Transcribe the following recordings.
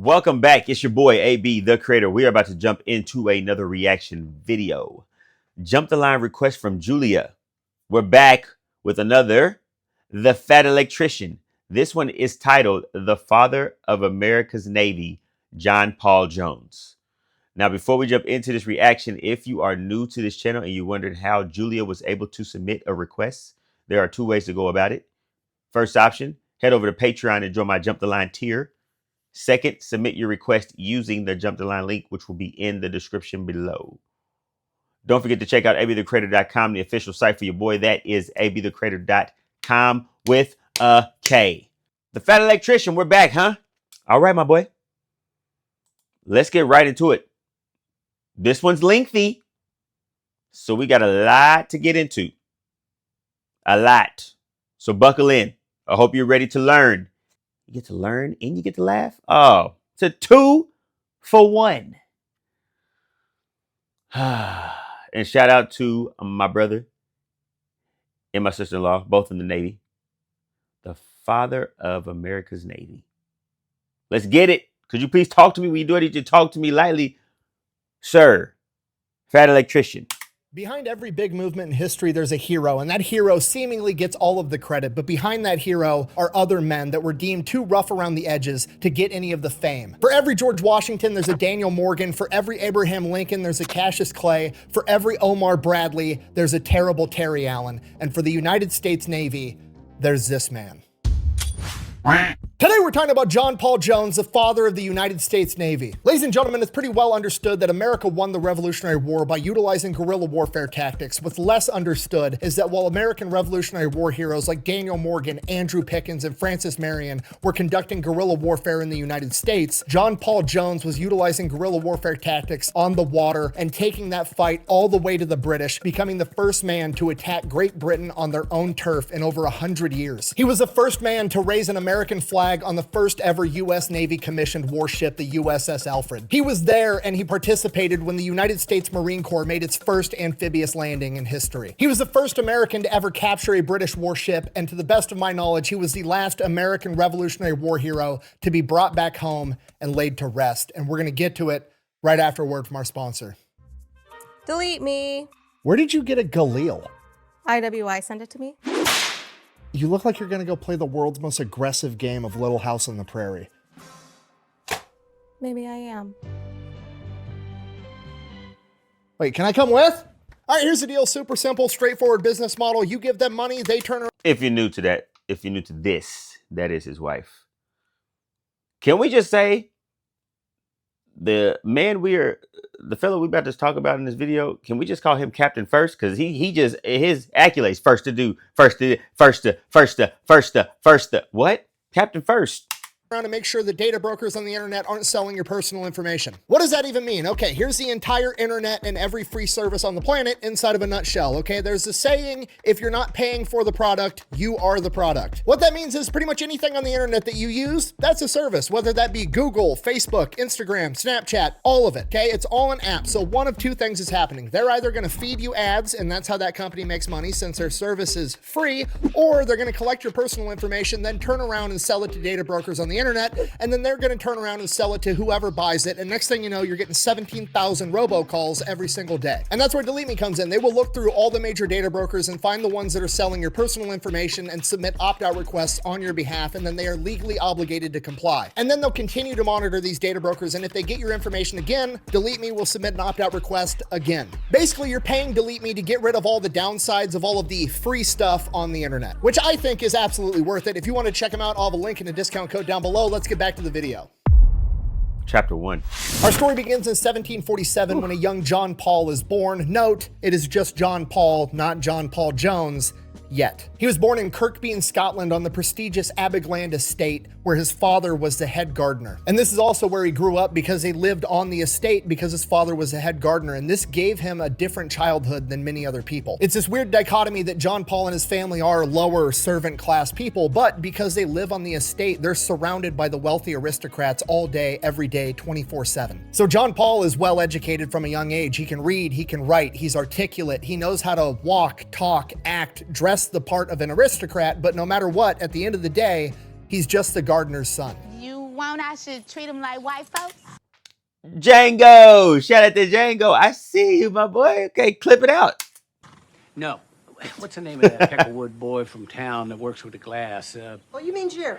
Welcome back. It's your boy AB the Creator. We are about to jump into another reaction video. Jump the line request from Julia. We're back with another The Fat Electrician. This one is titled The Father of America's Navy, John Paul Jones. Now, before we jump into this reaction, if you are new to this channel and you wondered how Julia was able to submit a request, there are two ways to go about it. First option, head over to Patreon and join my Jump the Line tier. Second, submit your request using the Jump the Line link, which will be in the description below. Don't forget to check out ABTHEKREATOR.com, the official site for your boy. That is ABTHEKREATOR.com with a K. The Fat Electrician, we're back, huh? All right, my boy. Let's get right into it. This one's lengthy, so we got a lot to get into. A lot. So buckle in. I hope you're ready to learn. You get to learn and you get to laugh. Oh, it's a 2 for 1. And shout out to my brother and my sister-in-law, both in the Navy. The father of America's Navy. Let's get it. Could you please talk to me when you do it? You talk to me lightly, sir. Fat Electrician. Behind every big movement in history, there's a hero, and that hero seemingly gets all of the credit, but behind that hero are other men that were deemed too rough around the edges to get any of the fame. For every George Washington, there's a Daniel Morgan. For every Abraham Lincoln, there's a Cassius Clay. For every Omar Bradley, there's a terrible Terry Allen. And for the United States Navy, there's this man. Today we're talking about John Paul Jones, the father of the United States Navy. Ladies and gentlemen, it's pretty well understood that America won the Revolutionary War by utilizing guerrilla warfare tactics. What's less understood is that while American Revolutionary War heroes like Daniel Morgan, Andrew Pickens, and Francis Marion were conducting guerrilla warfare in the United States, John Paul Jones was utilizing guerrilla warfare tactics on the water and taking that fight all the way to the British, becoming the first man to attack Great Britain on their own turf in over 100 years. He was the first man to raise an American flag on the first ever U.S. Navy commissioned warship, the USS Alfred. He was there and he participated when the United States Marine Corps made its first amphibious landing in history. He was the first American to ever capture a British warship, and to the best of my knowledge, he was the last American Revolutionary War hero to be brought back home and laid to rest. And we're going to get to it right after a word from our sponsor. Delete me. Where did you get a Guerrilla? IWI sent it to me. You look like you're going to go play the world's most aggressive game of Little House on the Prairie. Maybe I am. Wait, can I come with? All right, here's the deal. Super simple, straightforward business model. You give them money, they turn around. If you're new to that, if you're new to this, that is his wife. Can we just say the fellow we about to talk about in this video, can we just call him Captain First? Because he just, his accolades, what? Captain First. Around to make sure the data brokers on the internet aren't selling your personal information. What does that even mean? Okay, here's the entire internet and every free service on the planet inside of a nutshell, okay? There's a saying, if you're not paying for the product, you are the product. What that means is pretty much anything on the internet that you use, that's a service, whether that be Google, Facebook, Instagram, Snapchat, all of it, okay? It's all an app, so one of two things is happening. They're either gonna feed you ads, and that's how that company makes money since their service is free, or they're gonna collect your personal information, then turn around and sell it to data brokers on the internet, and then they're going to turn around and sell it to whoever buys it. And next thing you know, you're getting 17,000 robocalls every single day. And that's where Delete Me comes in. They will look through all the major data brokers and find the ones that are selling your personal information and submit opt-out requests on your behalf. And then they are legally obligated to comply. And then they'll continue to monitor these data brokers. And if they get your information again, Delete Me will submit an opt-out request again. Basically, you're paying Delete Me to get rid of all the downsides of all of the free stuff on the internet, which I think is absolutely worth it. If you want to check them out, I'll have a link and a discount code down below. Let's get back to the video. Chapter 1. Our story begins in 1747 when a young John Paul is born. Note, it is just John Paul, not John Paul Jones. Yet. He was born in Kirkby in Scotland on the prestigious Abbeyland estate where his father was the head gardener. And this is also where he grew up because he lived on the estate because his father was the head gardener, and this gave him a different childhood than many other people. It's this weird dichotomy that John Paul and his family are lower servant class people, but because they live on the estate, they're surrounded by the wealthy aristocrats all day, every day, 24/7. So John Paul is well educated from a young age. He can read, he can write, he's articulate, he knows how to walk, talk, act, dress the part of an aristocrat, but no matter what, at the end of the day, he's just the gardener's son. You want I should treat them like white folks? Django, shout out to Django. I see you, my boy. Okay, clip it out. No. What's the name of that Peckerwood boy from town that works with the glass? Oh, you mean Jerry?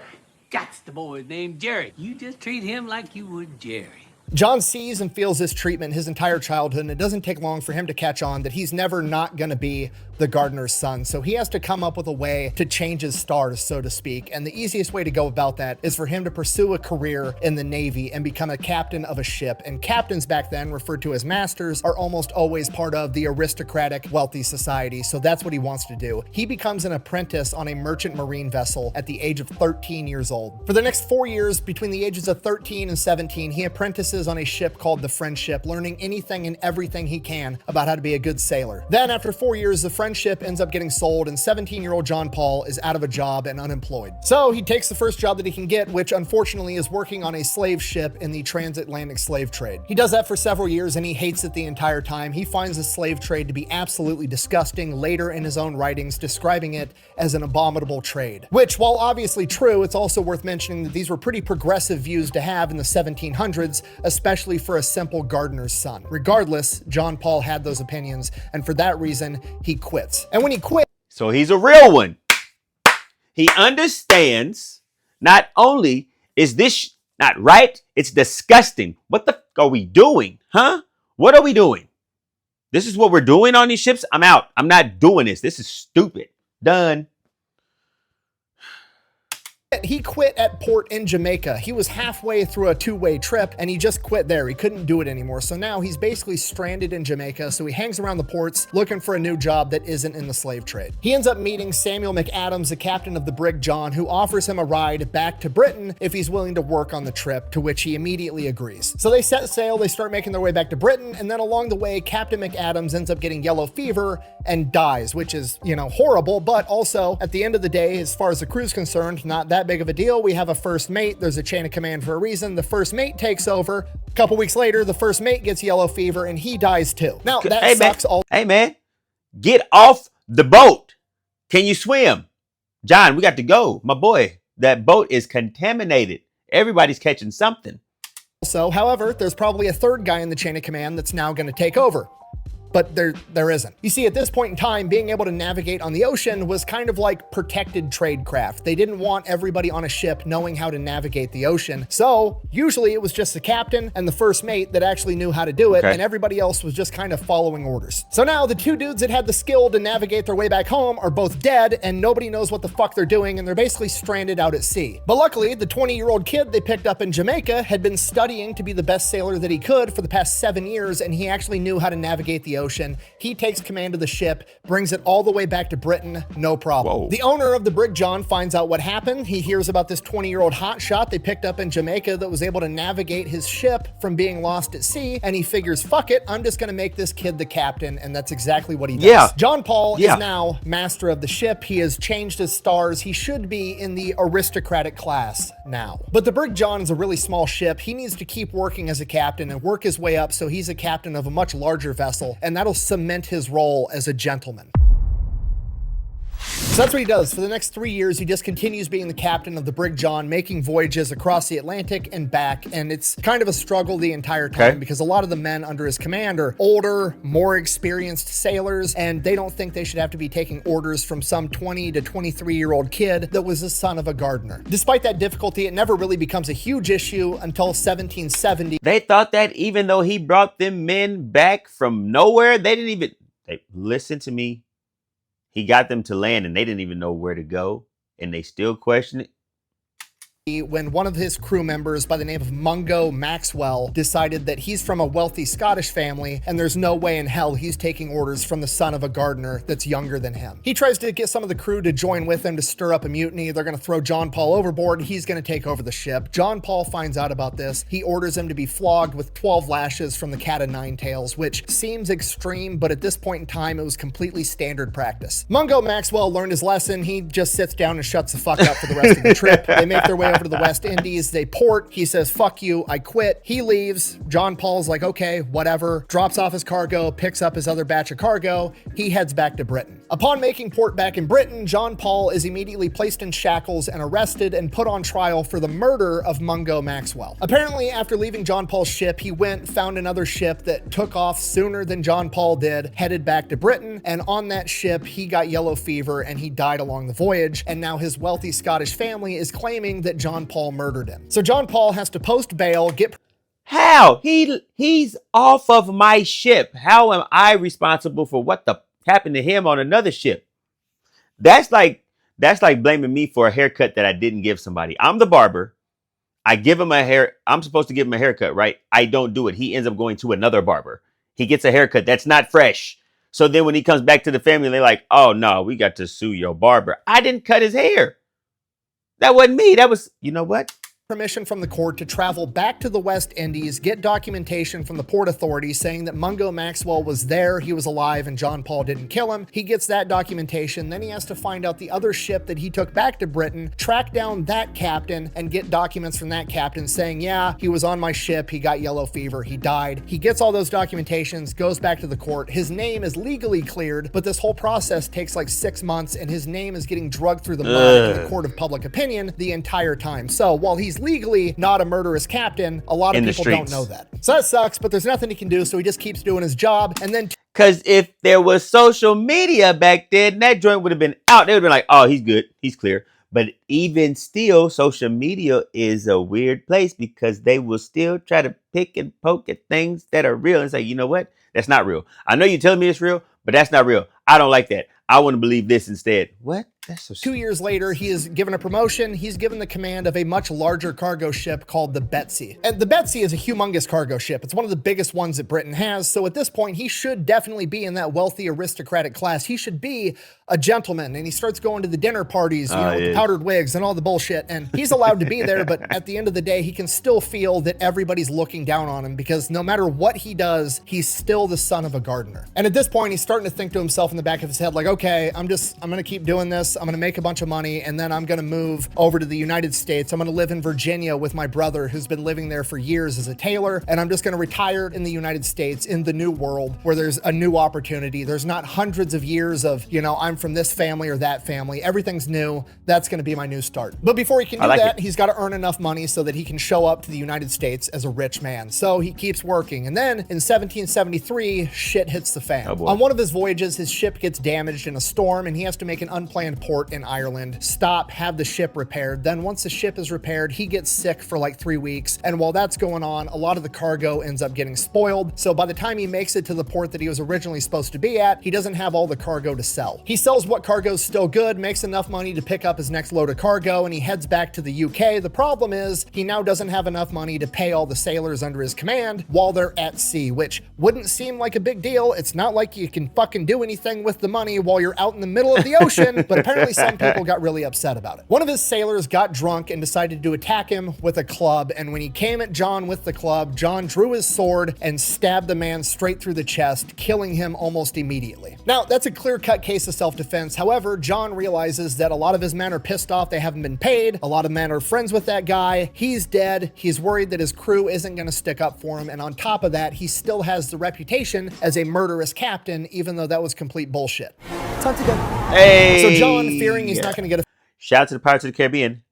That's the boy's name, Jerry. You just treat him like you would Jerry. John sees and feels this treatment his entire childhood, and it doesn't take long for him to catch on that he's never not gonna be the gardener's son. So he has to come up with a way to change his stars, so to speak. And the easiest way to go about that is for him to pursue a career in the Navy and become a captain of a ship. And captains back then, referred to as masters, are almost always part of the aristocratic, wealthy society. So that's what he wants to do. He becomes an apprentice on a merchant marine vessel at the age of 13 years old. For the next 4 years, between the ages of 13 and 17, he apprentices on a ship called the Friendship, learning anything and everything he can about how to be a good sailor. Then after 4 years, the Friendship ends up getting sold, and 17-year-old John Paul is out of a job and unemployed. So he takes the first job that he can get, which unfortunately is working on a slave ship in the transatlantic slave trade. He does that for several years and he hates it the entire time. He finds the slave trade to be absolutely disgusting, later in his own writings describing it as an abominable trade. Which, while obviously true, it's also worth mentioning that these were pretty progressive views to have in the 1700s, especially for a simple gardener's son. Regardless, John Paul had those opinions, and for that reason, he quits. And when he quits, So he's a real one. He understands not only is this not right, it's disgusting. What the f are we doing? Huh? What are we doing? This is what we're doing on these ships? I'm out. I'm not doing this. This is stupid. Done. he quit at port in Jamaica. He was halfway through a two-way trip and he just quit there. He couldn't do it anymore. So now he's basically stranded in Jamaica. So he hangs around the ports looking for a new job that isn't in the slave trade. He ends up meeting Samuel McAdams, the captain of the brig John, who offers him a ride back to Britain if he's willing to work on the trip, to which he immediately agrees. So they set sail, they start making their way back to Britain, and then along the way, Captain McAdams ends up getting yellow fever and dies, which is, horrible, but also at the end of the day, as far as the crew's concerned, not that big of a deal. We have a first mate. There's a chain of command for a reason. The first mate takes over. A couple weeks later, the first mate gets yellow fever and he dies too. Now that sucks. Hey man, get off the boat. Can you swim? John, we got to go. My boy, that boat is contaminated. Everybody's catching something. Also, however, there's probably a third guy in the chain of command that's now going to take over. But there isn't. You see, at this point in time, being able to navigate on the ocean was kind of like protected tradecraft. They didn't want everybody on a ship knowing how to navigate the ocean. So usually it was just the captain and the first mate that actually knew how to do it, and everybody else was just kind of following orders. So now the two dudes that had the skill to navigate their way back home are both dead, and nobody knows what the fuck they're doing, and they're basically stranded out at sea. But luckily, the 20-year-old kid they picked up in Jamaica had been studying to be the best sailor that he could for the past 7 years, and he actually knew how to navigate the ocean. He takes command of the ship, brings it all the way back to Britain, no problem. Whoa. The owner of the brig John finds out what happened. He hears about this 20-year-old hotshot they picked up in Jamaica that was able to navigate his ship from being lost at sea, and he figures, fuck it, I'm just gonna make this kid the captain, and that's exactly what he does. Yeah. John Paul is now master of the ship. He has changed his stars. He should be in the aristocratic class now. But the brig John is a really small ship. He needs to keep working as a captain and work his way up so he's a captain of a much larger vessel, and that'll cement his role as a gentleman. So that's what he does. For the next 3 years, he just continues being the captain of the brig John, making voyages across the Atlantic and back, and it's kind of a struggle the entire time because a lot of the men under his command are older, more experienced sailors, and they don't think they should have to be taking orders from some 20 to 23-year-old kid that was the son of a gardener. Despite that difficulty, it never really becomes a huge issue until 1770. They thought that even though he brought them men back from nowhere, listen to me. He got them to land and they didn't even know where to go, and they still question it. When one of his crew members by the name of Mungo Maxwell decided that he's from a wealthy Scottish family and there's no way in hell he's taking orders from the son of a gardener that's younger than him. He tries to get some of the crew to join with him to stir up a mutiny. They're going to throw John Paul overboard and he's going to take over the ship. John Paul finds out about this. He orders him to be flogged with 12 lashes from the cat o' nine tails, which seems extreme, but at this point in time, it was completely standard practice. Mungo Maxwell learned his lesson. He just sits down and shuts the fuck up for the rest of the trip. They make their way over to the West Indies. They port. He says, fuck you, I quit. He leaves. John Paul's like, okay, whatever. Drops off his cargo, picks up his other batch of cargo. He heads back to Britain. Upon making port back in Britain, John Paul is immediately placed in shackles and arrested and put on trial for the murder of Mungo Maxwell. Apparently, after leaving John Paul's ship, he found another ship that took off sooner than John Paul did, headed back to Britain, and on that ship, he got yellow fever and he died along the voyage, and now his wealthy Scottish family is claiming that John Paul murdered him. So John Paul has to post bail, get... How? He's off of my ship. How am I responsible for what the happened to him on another ship? That's like blaming me for a haircut that I didn't give somebody. I'm the barber. I give him a hair. I'm supposed to give him a haircut, right? I don't do it. He ends up going to another barber. He gets a haircut that's not fresh. So then when he comes back to the family, they're like, oh no, we got to sue your barber. I didn't cut his hair. That wasn't me. That was, you know what? Permission from the court to travel back to the West Indies, get documentation from the port authorities saying that Mungo Maxwell was there, he was alive, and John Paul didn't kill him. He gets that documentation, then he has to find out the other ship that he took back to Britain, track down that captain, and get documents from that captain saying, yeah, he was on my ship, he got yellow fever, he died. He gets all those documentations, goes back to the court. His name is legally cleared, but this whole process takes like 6 months, and his name is getting drugged through the mud in the court of public opinion the entire time. So while he's legally not a murderous captain, a lot of people don't know that. So that sucks, but there's nothing he can do, so he just keeps doing his job. And then, because if there was social media back then, that joint would have been out. They would have been like, oh, he's good, he's clear. But even still, social media is a weird place because they will still try to pick and poke at things that are real and say, you know what? That's not real. I know you're telling me it's real, but that's not real. I don't like that. I want to believe this instead. What? That's so 2 years later, he is given a promotion. He's given the command of a much larger cargo ship called the Betsy. And the Betsy is a humongous cargo ship. It's one of the biggest ones that Britain has. So at this point, he should definitely be in that wealthy aristocratic class. He should be a gentleman. And he starts going to the dinner parties, with the powdered wigs and all the bullshit. And he's allowed to be there. But at the end of the day, he can still feel that everybody's looking down on him because no matter what he does, he's still the son of a gardener. And at this point, he's starting to think to himself in the back of his head, like, okay, I'm going to keep doing this. I'm going to make a bunch of money, and then I'm going to move over to the United States. I'm going to live in Virginia with my brother who's been living there for years as a tailor, and I'm just going to retire in the United States in the new world where there's a new opportunity. There's not hundreds of years of, I'm from this family or that family. Everything's new. That's going to be my new start. But before he can do that, he's got to earn enough money so that he can show up to the United States as a rich man. So he keeps working. And then in 1773, shit hits the fan. On one of his voyages, his ship gets damaged in a storm, and he has to make an unplanned port in Ireland, stop, have the ship repaired. Then once the ship is repaired, he gets sick for like 3 weeks. And while that's going on, a lot of the cargo ends up getting spoiled. So by the time he makes it to the port that he was originally supposed to be at, he doesn't have all the cargo to sell. He sells what cargo's still good, makes enough money to pick up his next load of cargo, and he heads back to the UK. The problem is he now doesn't have enough money to pay all the sailors under his command while they're at sea, which wouldn't seem like a big deal. It's not like you can fucking do anything with the money while you're out in the middle of the ocean, but apparently some people got really upset about it. One of his sailors got drunk and decided to attack him with a club, and when he came at John with the club, John drew his sword and stabbed the man straight through the chest, killing him almost immediately. Now, that's a clear-cut case of self-defense. However, John realizes that a lot of his men are pissed off they haven't been paid. A lot of men are friends with that guy. He's dead. He's worried that his crew isn't going to stick up for him, and on top of that, he still has the reputation as a murderous captain, even though that was complete bullshit. Time to go. Hey! So John, fearing he's not going to get a shout out to the Pirates of the Caribbean,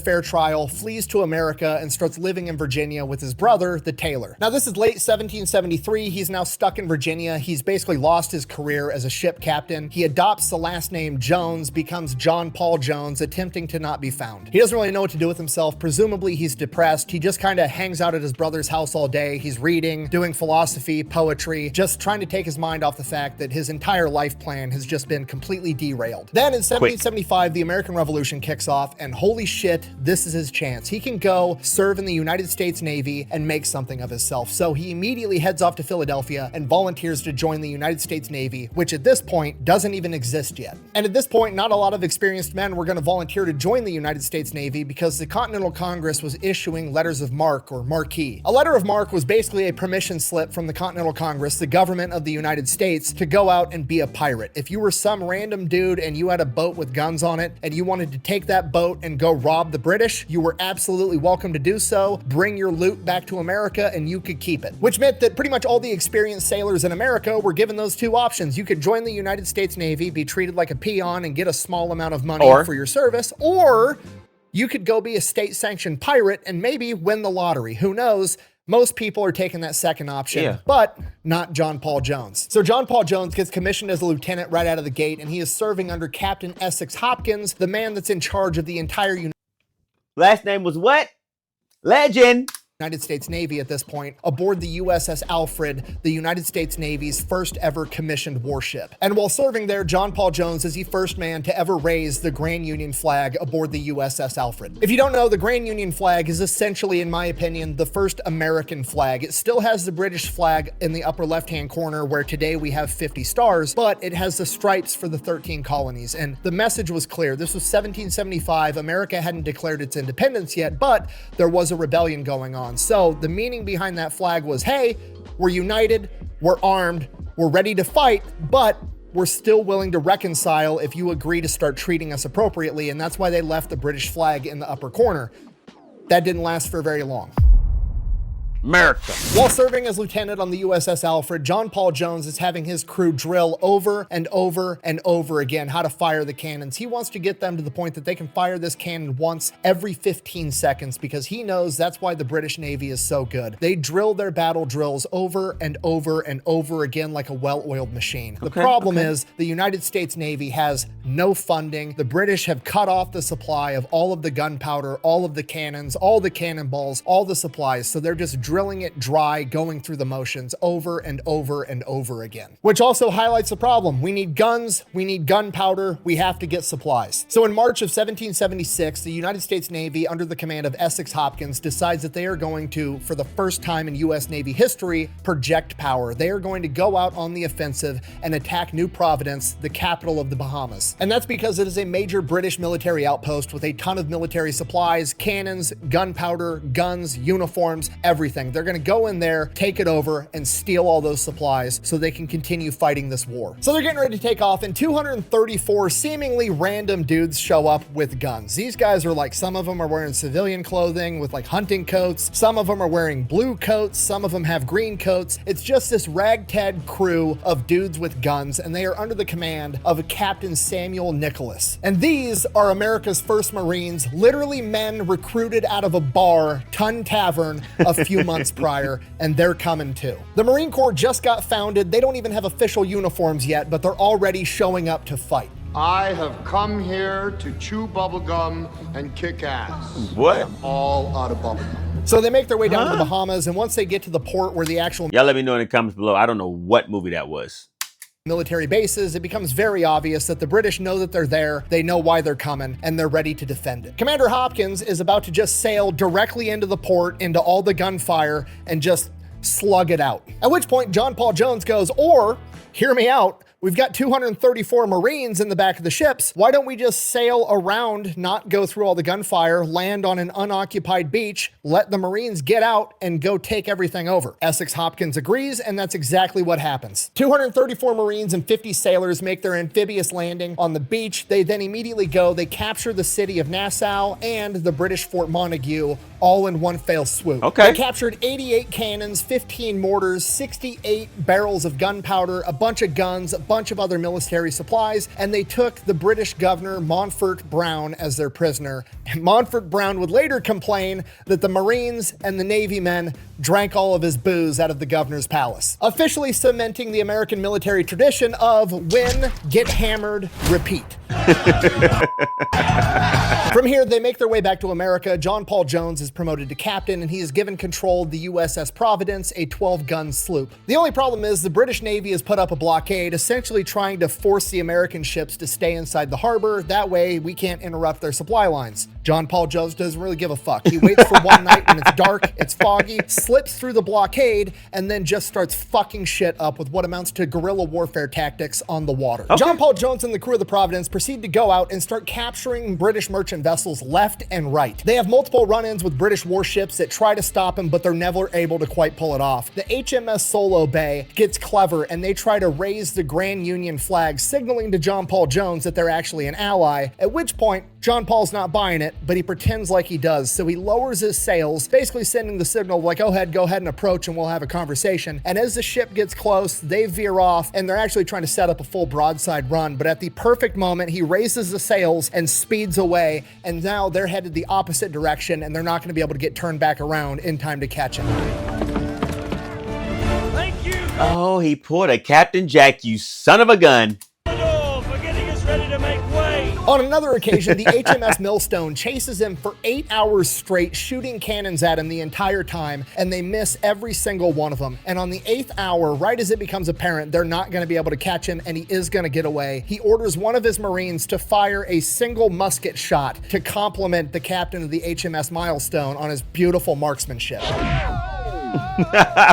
fair trial, flees to America and starts living in Virginia with his brother, the tailor. Now, this is late 1773. He's now stuck in Virginia. He's basically lost his career as a ship captain. He adopts the last name Jones, becomes John Paul Jones, attempting to not be found. He doesn't really know what to do with himself. Presumably, he's depressed. He just kind of hangs out at his brother's house all day. He's reading, doing philosophy, poetry, just trying to take his mind off the fact that his entire life plan has just been completely derailed. Then in 1775, the American Revolution kicks off, and holy shit, this is his chance. He can go serve in the United States Navy and make something of himself. So he immediately heads off to Philadelphia and volunteers to join the United States Navy, which at this point doesn't even exist yet. And at this point, not a lot of experienced men were going to volunteer to join the United States Navy because the Continental Congress was issuing letters of marque or marquee. A letter of marque was basically a permission slip from the Continental Congress, the government of the United States, to go out and be a pirate. If you were some random dude and you had a boat with guns on it and you wanted to take that boat and go rob the British, you were absolutely welcome to do so. Bring your loot back to America and you could keep it. Which meant that pretty much all the experienced sailors in America were given those two options. You could join the United States Navy, be treated like a peon and get a small amount of money for your service, or you could go be a state-sanctioned pirate and maybe win the lottery. Who knows? Most people are taking that second option, but not John Paul Jones. So John Paul Jones gets commissioned as a lieutenant right out of the gate, and he is serving under Captain Essex Hopkins, the man that's in charge of the entire Last name was what? Legend. United States Navy at this point, aboard the USS Alfred, the United States Navy's first ever commissioned warship. And while serving there, John Paul Jones is the first man to ever raise the Grand Union flag aboard the USS Alfred. If you don't know, the Grand Union flag is essentially, in my opinion, the first American flag. It still has the British flag in the upper left-hand corner where today we have 50 stars, but it has the stripes for the 13 colonies. And the message was clear. This was 1775. America hadn't declared its independence yet, but there was a rebellion going on. So the meaning behind that flag was, hey, we're united, we're armed, we're ready to fight, but we're still willing to reconcile if you agree to start treating us appropriately. And that's why they left the British flag in the upper corner. That didn't last for very long. America. While serving as lieutenant on the USS Alfred, John Paul Jones is having his crew drill over and over and over again how to fire the cannons. He wants to get them to the point that they can fire this cannon once every 15 seconds because he knows that's why the British Navy is so good. They drill their battle drills over and over and over again like a well-oiled machine. The problem is the United States Navy has no funding. The British have cut off the supply of all of the gunpowder, all of the cannons, all the cannonballs, all the supplies. So they're just drilling it dry, going through the motions over and over and over again. Which also highlights the problem. We need guns, we need gunpowder, we have to get supplies. So in March of 1776, the United States Navy, under the command of Essex Hopkins, decides that they are going to, for the first time in US Navy history, project power. They are going to go out on the offensive and attack New Providence, the capital of the Bahamas. And that's because it is a major British military outpost with a ton of military supplies, cannons, gunpowder, guns, uniforms, everything. They're going to go in there, take it over, and steal all those supplies so they can continue fighting this war. So they're getting ready to take off, and 234 seemingly random dudes show up with guns. These guys are like, some of them are wearing civilian clothing with like hunting coats. Some of them are wearing blue coats. Some of them have green coats. It's just this ragtag crew of dudes with guns, and they are under the command of Captain Samuel Nicholas. And these are America's first Marines, literally men recruited out of a bar, Tun Tavern, a few months prior, and they're coming too. The Marine Corps just got founded. They don't even have official uniforms yet, but they're already showing up to fight. I have come here to chew bubblegum and kick ass. What? I'm all out of bubblegum. So they make their way down to the Bahamas, and once they get to the port where the actual Y'all let me know in the comments below. I don't know what movie that was. military bases, it becomes very obvious that the British know that they're there, they know why they're coming, and they're ready to defend it. Commander Hopkins is about to just sail directly into the port, into all the gunfire, and just slug it out. At which point, John Paul Jones goes, or, hear me out, we've got 234 Marines in the back of the ships. Why don't we just sail around, not go through all the gunfire, land on an unoccupied beach, let the Marines get out and go take everything over? Essex Hopkins agrees, and that's exactly what happens. 234 Marines and 50 sailors make their amphibious landing on the beach. They then immediately go, they capture the city of Nassau and the British Fort Montague all in one fell swoop. Okay. They captured 88 cannons, 15 mortars, 68 barrels of gunpowder, a bunch of guns, a bunch of other military supplies, and they took the British governor Montfort Brown as their prisoner. And Montfort Brown would later complain that the Marines and the Navy men drank all of his booze out of the governor's palace, officially cementing the American military tradition of win, get hammered, repeat. From here, they make their way back to America. John Paul Jones is promoted to captain, and he is given control of the USS Providence, a 12-gun sloop. The only problem is the British Navy has put up a blockade, essentially trying to force the American ships to stay inside the harbor. That way, we can't interrupt their supply lines. John Paul Jones doesn't really give a fuck. He waits for one night when it's dark, it's foggy, slips through the blockade, and then just starts fucking shit up with what amounts to guerrilla warfare tactics on the water. Okay. John Paul Jones and the crew of the Providence proceed to go out and start capturing British merchant vessels left and right. They have multiple run-ins with British warships that try to stop him, but they're never able to quite pull it off. The HMS Solo Bay gets clever and they try to raise the Grand Union flag, signaling to John Paul Jones that they're actually an ally, at which point John Paul's not buying it, but he pretends like he does. So he lowers his sails, basically sending the signal like, go ahead and approach and we'll have a conversation. And as the ship gets close, they veer off and they're actually trying to set up a full broadside run. But at the perfect moment, he raises the sails and speeds away. And now they're headed the opposite direction and they're not going to be able to get turned back around in time to catch him. Thank you, Oh, he pulled a Captain Jack, you son of a gun. Commodore, for getting us ready to make way. On another occasion, the HMS Millstone chases him for 8 hours straight, shooting cannons at him the entire time, and they miss every single one of them. And on the 8th hour, right as it becomes apparent they're not going to be able to catch him and he is going to get away, he orders one of his Marines to fire a single musket shot to compliment the captain of the HMS Milestone on his beautiful marksmanship.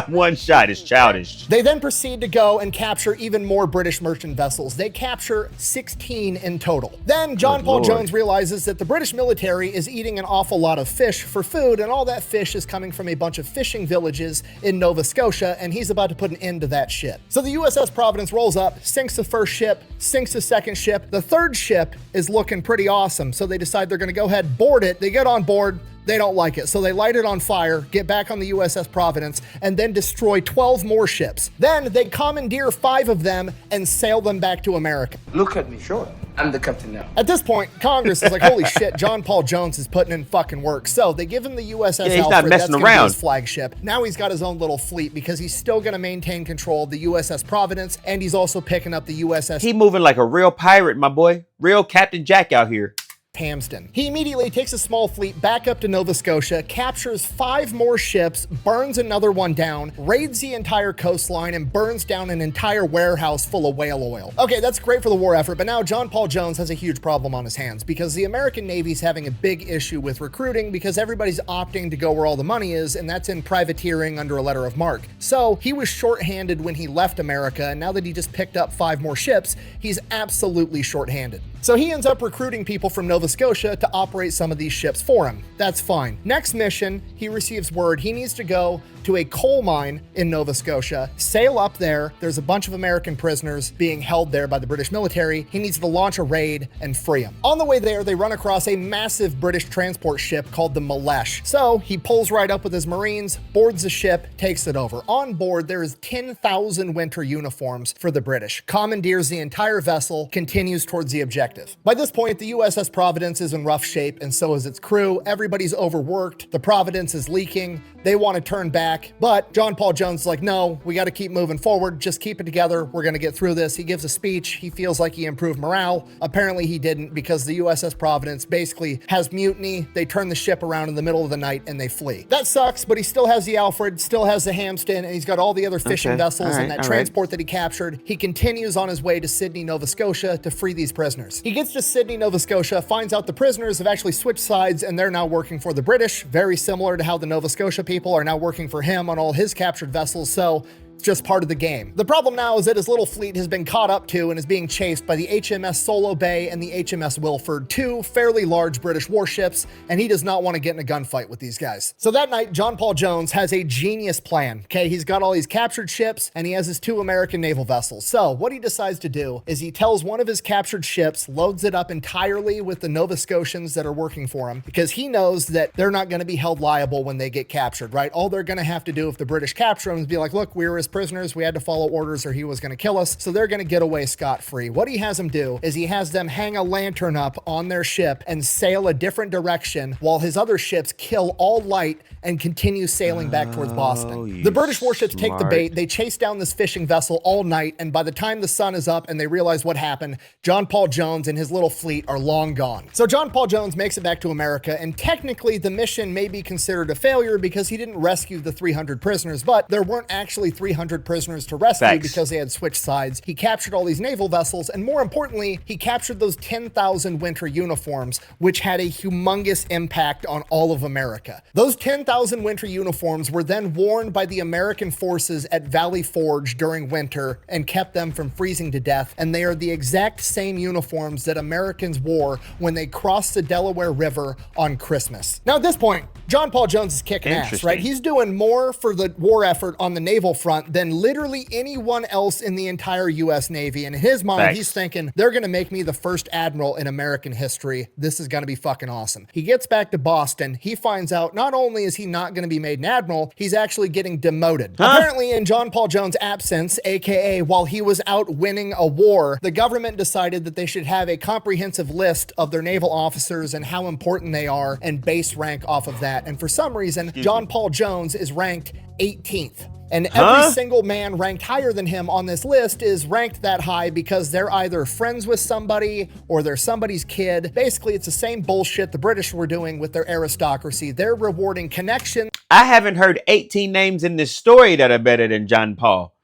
One shot is childish. They then proceed to go and capture even more British merchant vessels. They capture 16 in total. Then John Paul Lord. Jones realizes that the British military is eating an awful lot of fish for food, and all that fish is coming from a bunch of fishing villages in Nova Scotia, and he's about to put an end to that shit. So the USS Providence rolls up, sinks the first ship, sinks the second ship. The third ship is looking pretty awesome, so they decide they're going to go ahead, board it. They get on board. They don't like it, so they light it on fire, get back on the USS Providence, and then destroy 12 more ships. Then they commandeer 5 of them and sail them back to America. Look at me, sure. I'm the captain now. At this point, Congress is like, holy shit, John Paul Jones is putting in fucking work. So they give him the USS Yeah, he's not Alfred. messing That's gonna be around. his flagship. Now he's got his own little fleet because he's still going to maintain control of the USS Providence, and he's also picking up the USS He moving like a real pirate, my boy. Real Captain Jack out here. Hamston. He immediately takes a small fleet back up to Nova Scotia, captures 5 more ships, burns another one down, raids the entire coastline, and burns down an entire warehouse full of whale oil. Okay, that's great for the war effort, but now John Paul Jones has a huge problem on his hands because the American Navy's having a big issue with recruiting because everybody's opting to go where all the money is, and that's in privateering under a letter of marque. So he was shorthanded when he left America, and now that he just picked up 5 more ships, he's absolutely shorthanded. So he ends up recruiting people from Nova Scotia to operate some of these ships for him. That's fine. Next mission, he receives word he needs to go to a coal mine in Nova Scotia, sail up there. There's a bunch of American prisoners being held there by the British military. He needs to launch a raid and free them. On the way there, they run across a massive British transport ship called the Malesh. So he pulls right up with his Marines, boards the ship, takes it over. On board, there is 10,000 winter uniforms for the British. Commandeers the entire vessel, continues towards the objective. By this point, the USS Providence is in rough shape, and so is its crew. Everybody's overworked. The Providence is leaking. They want to turn back, but John Paul Jones is like, no, we got to keep moving forward. Just keep it together. We're going to get through this. He gives a speech. He feels like he improved morale. Apparently he didn't, because the USS Providence basically has mutiny. They turn the ship around in the middle of the night and they flee. That sucks, but he still has the Alfred, still has the Hamston, and he's got all the other fishing vessels and that transport that he captured. He continues on his way to Sydney, Nova Scotia to free these prisoners. He gets to Sydney, Nova Scotia, finds out the prisoners have actually switched sides and they're now working for the British, very similar to how the Nova Scotia people are now working for him on all his captured vessels. So it's just part of the game. The problem now is that his little fleet has been caught up to and is being chased by the HMS Solo Bay and the HMS Wilford, 2 fairly large British warships, and he does not want to get in a gunfight with these guys. So that night, John Paul Jones has a genius plan. Okay, he's got all these captured ships and he has his 2 American naval vessels. So what he decides to do is he tells one of his captured ships, loads it up entirely with the Nova Scotians that are working for him, because he knows that they're not going to be held liable when they get captured, right? All they're going to have to do if the British capture them is be like, look, we were his prisoners, we had to follow orders or he was going to kill us, so they're going to get away scot-free. What he has them do is he has them hang a lantern up on their ship and sail a different direction while his other ships kill all light and continue sailing back towards Boston. The British warships take the bait, they chase down this fishing vessel all night, and by the time the sun is up and they realize what happened, John Paul Jones and his little fleet are long gone. So John Paul Jones makes it back to America, and technically the mission may be considered a failure because he didn't rescue the 300 prisoners, but there weren't actually 300 prisoners to rescue because they had switched sides. He captured all these naval vessels, and more importantly, he captured those 10,000 winter uniforms, which had a humongous impact on all of America. Those 10,000 7,000 winter uniforms were then worn by the American forces at Valley Forge during winter and kept them from freezing to death. And they are the exact same uniforms that Americans wore when they crossed the Delaware River on Christmas. Now, at this point, John Paul Jones is kicking ass, right? He's doing more for the war effort on the naval front than literally anyone else in the entire U.S. Navy. And in his mind, he's thinking, they're going to make me the first admiral in American history. This is going to be fucking awesome. He gets back to Boston. He finds out not only is he not going to be made an admiral, he's actually getting demoted. Apparently, in John Paul Jones' absence, aka while he was out winning a war, the government decided that they should have a comprehensive list of their naval officers and how important they are and base rank off of that. And for some reason, John Paul Jones is ranked 18th. And every single man ranked higher than him on this list is ranked that high because they're either friends with somebody or they're somebody's kid. Basically, it's the same bullshit the British were doing with their aristocracy. They're rewarding connection. I haven't heard 18 names in this story that are better than John Paul.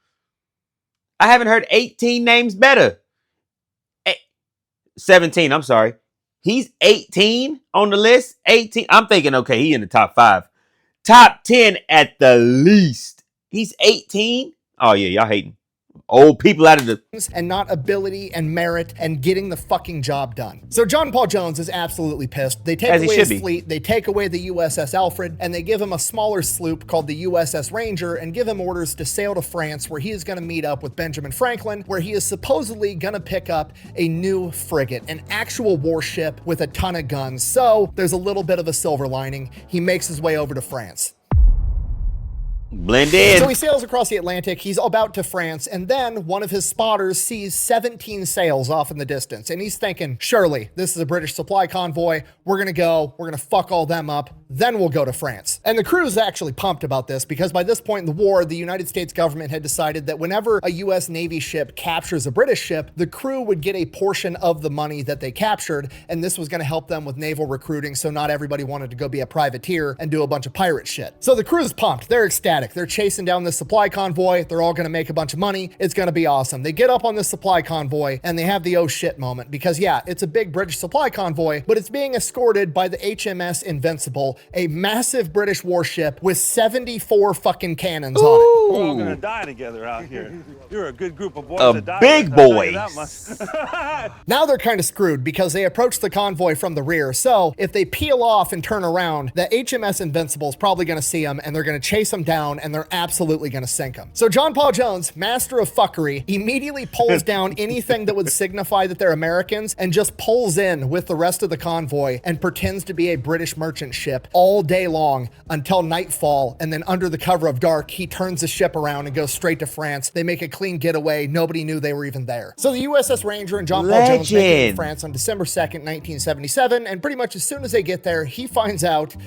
I haven't heard 18 names better. 17, I'm sorry. He's 18 on the list. 18. I'm thinking, okay, he in the top 5. Top 10 at the least. He's 18. Oh, yeah, y'all hating. Old people out of the... and not ability and merit and getting the fucking job done. So John Paul Jones is absolutely pissed. They take away his fleet, they take away the USS Alfred, and they give him a smaller sloop called the USS Ranger and give him orders to sail to France, where he is going to meet up with Benjamin Franklin, where he is supposedly going to pick up a new frigate, an actual warship with a ton of guns. So there's a little bit of a silver lining. He makes his way over to France. Blend in. So he sails across the Atlantic. He's about to France, and then one of his spotters sees 17 sails off in the distance, and he's thinking, surely this is a British supply convoy. We're gonna go, we're gonna fuck all them up, then we'll go to France. And the crew is actually pumped about this because by this point in the war, the United States government had decided that whenever a US Navy ship captures a British ship, the crew would get a portion of the money that they captured, and this was gonna help them with naval recruiting, so not everybody wanted to go be a privateer and do a bunch of pirate shit. So the crew is pumped. They're ecstatic. They're chasing down this supply convoy. They're all going to make a bunch of money. It's going to be awesome. They get up on this supply convoy and they have the oh shit moment because yeah, it's a big British supply convoy, but it's being escorted by the HMS Invincible, a massive British warship with 74 fucking cannons on it. We're all going to die together out here. You're a good group of boys A that die. big boys. Now they're kind of screwed because they approach the convoy from the rear. So if they peel off and turn around, the HMS Invincible is probably going to see them and they're going to chase them down and they're absolutely going to sink them. So John Paul Jones, master of fuckery, immediately pulls down anything that would signify that they're Americans and just pulls in with the rest of the convoy and pretends to be a British merchant ship all day long until nightfall. And then under the cover of dark, he turns the ship around and goes straight to France. They make a clean getaway. Nobody knew they were even there. So the USS Ranger and John Paul Jones make it to France on December 2nd, 1977. And pretty much as soon as they get there, he finds out